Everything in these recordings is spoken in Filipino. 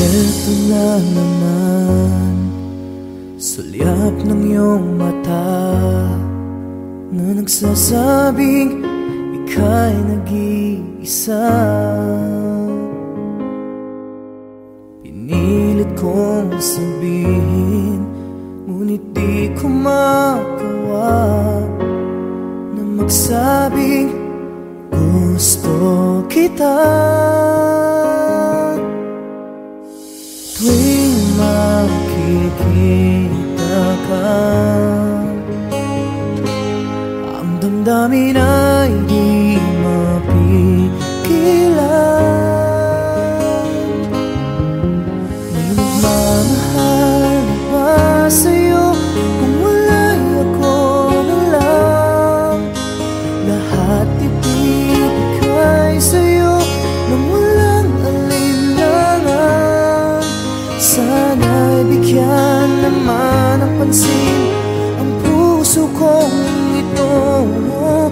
Eto na naman, sulyap ng iyong mata na nagsasabing ika'y nag-iisa. Pinilit kong sabihin, ngunit di ko magawa na magsabing gusto kita. Tuwing makikita ka, ang damdamin ay di mapigilan. May nagmamahal na ba sa'yo kung wala'y ako na lang? Lahat ibibigay sa'yo nang walang alinlangan. Sana'y bigyan naman ng pansin ang puso kong ito.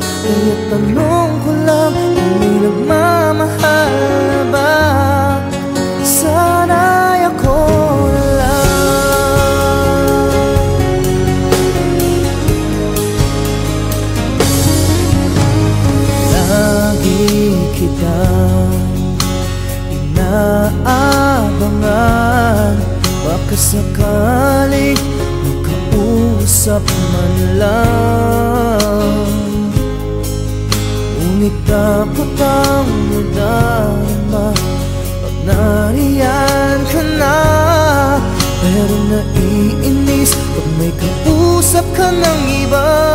Kaya tanong ko lang kung may nagmamahal na ba? Sana'y ako na lang. Lagi kitang inaabangan, baka sakaling makausap man lang. Ngunit takot ang nadama pag nariyan ka na. Pero naiinis pag may kausap ka ng iba.